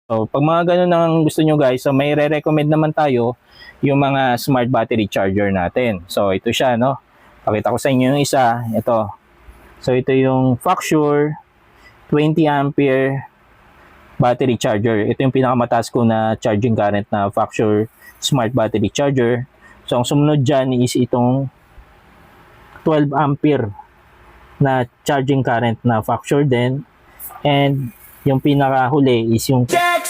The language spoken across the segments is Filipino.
So, pag mga ganun ang gusto nyo guys, so may re-recommend naman tayo yung mga smart battery charger natin. So, ito siya, no? Pakita ko sa inyo yung isa. Ito. So, ito yung Facture 20 ampere battery charger. Ito yung pinakamataas ko na charging current na Facture smart battery charger. So, ang sumunod dyan is itong 12 ampere na charging current na Facture din. And yung pinakahuli is yung Jack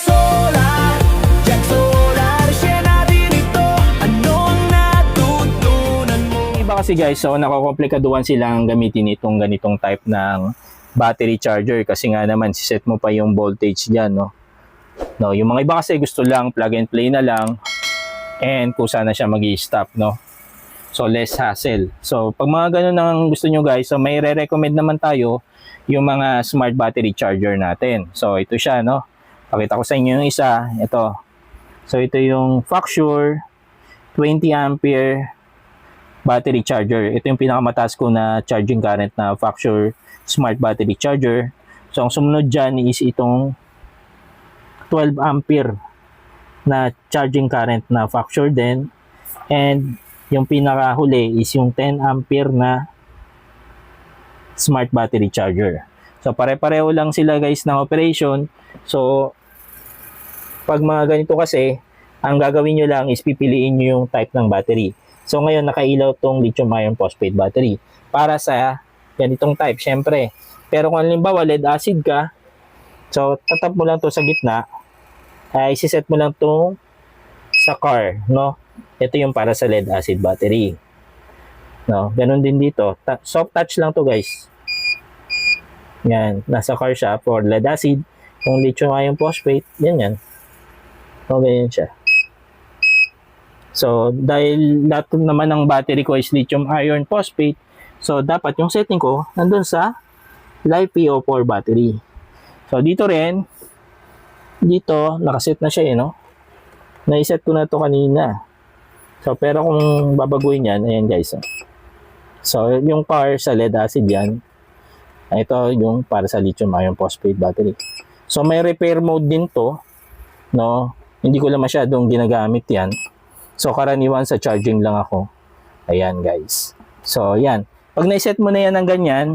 Solar, share natin ito. Anong natutunan mo? iba kasi guys, so nakokomplikaduhan silang gamitin itong ganitong type ng battery charger kasi nga naman siset mo pa yung voltage diyan, no. No, yung mga iba kasi gusto lang plug and play na lang and kung saan na siya magi-stop, no. So less hassle. So pag mga ganun ang gusto nyo guys, so may re-recommend naman tayo yung mga smart battery charger natin. So ito siya, no. Pakita ko sa inyo yung isa. Ito. So ito yung Facture 20 ampere battery charger. Ito yung pinakamataas ko na charging current na Facture smart battery charger. So ang sumunod dyan is itong 12 ampere na charging current na Facture din. And yung pinakahuli is yung 10 ampere na smart battery charger. So pare-pareho lang sila guys ng operation. So pag mga ganito kasi, ang gagawin nyo lang is pipiliin nyo yung type ng battery. So ngayon nakailaw tong lithium iron phosphate battery para sa ganitong type syempre. Pero kung halimbawa lead acid ka, so tatap mo lang to sa gitna, ay isiset mo lang to sa car, no? Ito yung para sa lead acid battery. No, ganun din dito. Soft touch lang to guys. Yan, nasa car siya for lead acid. Kung lithium iron phosphate, yan. So, ganyan siya. So, dahil lahat naman ng battery ko is lithium iron phosphate, so dapat yung setting ko nandun sa LiPo4 battery. So, dito rin, dito, nakaset na siya no? Naiset ko na to kanina. So, pero kung babaguhin yan, ayan guys. So, yung power sa lead acid yan, ito yung para sa lithium iron phosphate battery. So, may repair mode din to, no? Hindi ko lang masyadong ginagamit yan. So, karaniwan sa charging lang ako. Ayan, guys. So, yan. Pag naiset mo na yan ng ganyan,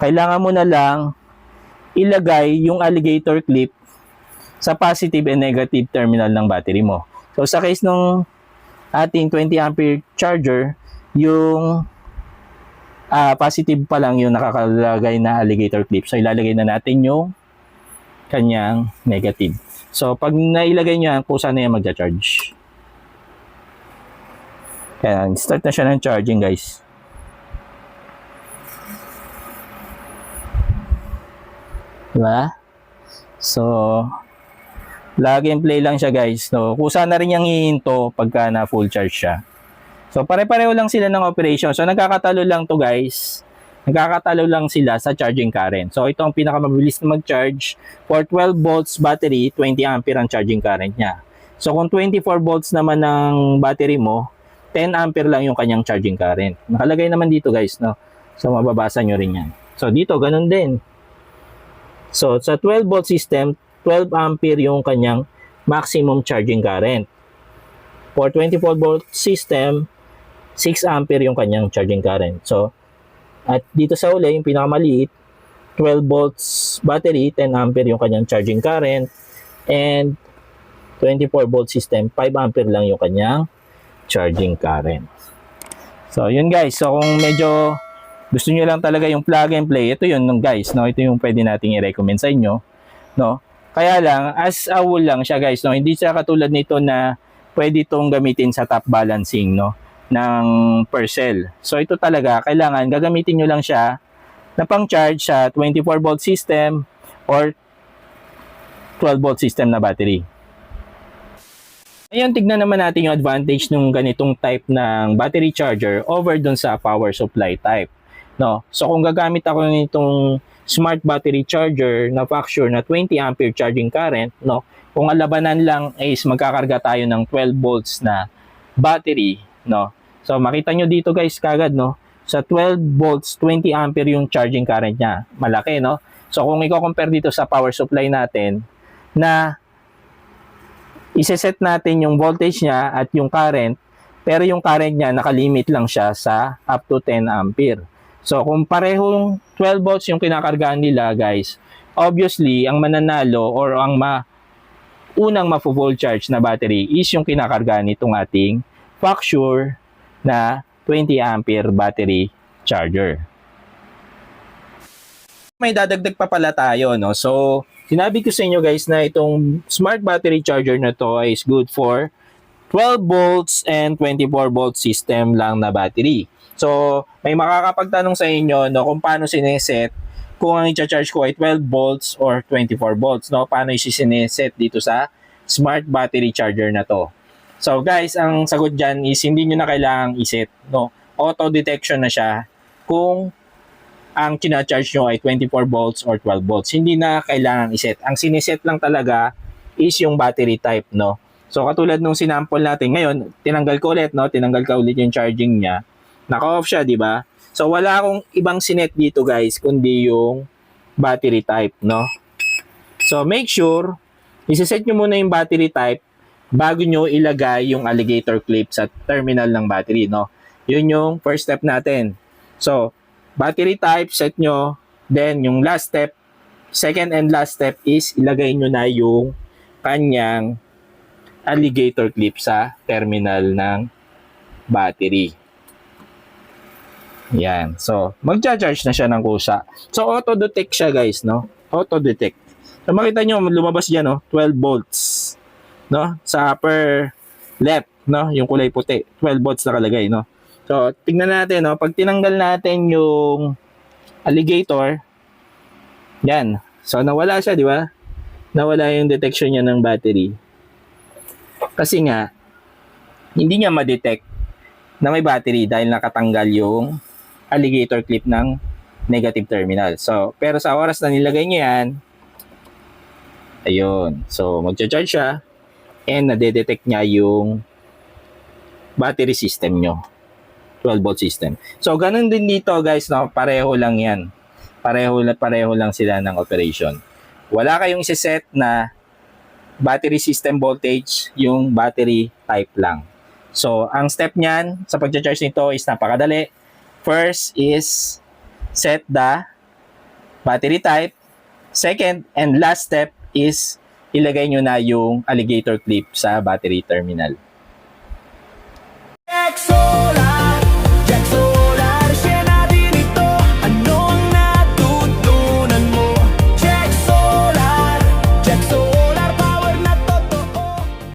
kailangan mo na lang ilagay yung alligator clip sa positive and negative terminal ng battery mo. So, sa case nung ating 20 ampere charger, yung positive pa lang yung nakakalagay na alligator clip. So, ilalagay na natin yung kanyang negative. So, pag nailagay nyo yan, kung saan na yan magja-charge. Kaya, start na siya ng charging, guys. Diba? So, plug and play lang siya, guys. No? Kung saan na rin yung hihinto pagka na full charge siya. So, pare-pareho lang sila ng operation. So, nagkakatalo lang to guys. Nagkakatalo lang sila sa charging current. So, ito ang pinakamabilis na mag-charge. For 12 volts battery, 20 ampere ang charging current niya. So, kung 24 volts naman ng battery mo, 10 ampere lang yung kanyang charging current. Nakalagay naman dito guys, no? So, mababasa nyo rin yan. So, dito, ganun din. So, sa 12 volt system, 12 ampere yung kanyang maximum charging current. For 24 volt system, 6 ampere yung kanyang charging current. So, at dito sa uli, yung pinakamaliit, 12 volts battery, 10 ampere yung kanyang charging current. And 24 volt system, 5 ampere lang yung kanyang charging current. So, yun guys. So, kung medyo gusto nyo lang talaga yung plug and play, ito yun guys. No? Ito yung pwede nating i-recommend sa inyo. No? Kaya lang, as a whole lang siya guys. No? Hindi siya katulad nito na pwede itong gamitin sa top balancing, no? Ng per cell. So ito talaga, kailangan gagamitin nyo lang siya na pang charge sa 24 volt system or 12 volt system na battery. Ngayon, tignan naman natin yung advantage ng ganitong type ng battery charger over dun sa power supply type. No? So kung gagamit ako nitong smart battery charger na Facture na 20 ampere charging current, no? Kung ang labanan lang is magkakarga tayo ng 12 volts na battery, no? So makita nyo dito guys kagad, no? Sa 12 volts, 20 ampere yung charging current niya. Malaki, no? So kung i-compare dito sa power supply natin na iseset natin yung voltage niya at yung current, pero yung current niya nakalimit lang siya sa up to 10 ampere. So kung parehong 12 volts yung kinakargaan nila guys, obviously ang mananalo or ang unang ma-full charge na battery is yung kinakargaan nitong ating Facture na 20 ampere battery charger. May dadagdag pa pala tayo, no? So, sinabi ko sa inyo guys na itong smart battery charger na to is good for 12 volts and 24 volt system lang na battery. So, may makakapagtanong sa inyo, no, kung paano sineset kung ang i-charge ko ay 12 volts or 24 volts, no? Paano i-sineset dito sa smart battery charger na to. So, guys, ang sagot dyan is hindi nyo na kailangang iset, no? Auto detection na siya kung ang kina-charge nyo ay 24 volts or 12 volts. Hindi na kailangan iset. Ang siniset lang talaga is yung battery type, no? So, katulad nung sinample natin ngayon, tinanggal ko ulit, no? Tinanggal ka ulit yung charging niya. Naka-off siya, di ba? So, wala akong ibang sinet dito, guys, kundi yung battery type, no? So, make sure, isiset nyo muna yung battery type bago nyo ilagay yung alligator clip sa terminal ng battery, no? Yun yung first step natin. So, battery type, set nyo. Then, yung last step, second and last step is ilagay nyo na yung kanyang alligator clip sa terminal ng battery. Yan. So, magcha-charge na siya ng kusa. So, auto-detect siya guys, no? Auto-detect. So, makita nyo, lumabas dyan, no? 12 volts. No? Sa upper left, no? Yung kulay puti. 12 volts nakalagay, no? So, tingnan natin, no? Pag tinanggal natin yung alligator, yan. So, nawala siya, di ba? Nawala yung detection niya ng battery. Kasi nga, hindi niya ma-detect na may battery dahil nakatanggal yung alligator clip ng negative terminal. So, pero sa oras na nilagay niya yan, ayun. So, magcha-charge siya and nade-detect niya yung battery system nyo. 12 volt system. So, ganun din dito guys, no? Pareho lang yan. Pareho lang sila ng operation. Wala kayong iseset na battery system voltage, yung battery type lang. So, ang step niyan sa pag-charge nito is napakadali. First is set the battery type. Second and last step is ilagay nyo na yung alligator clip sa battery terminal.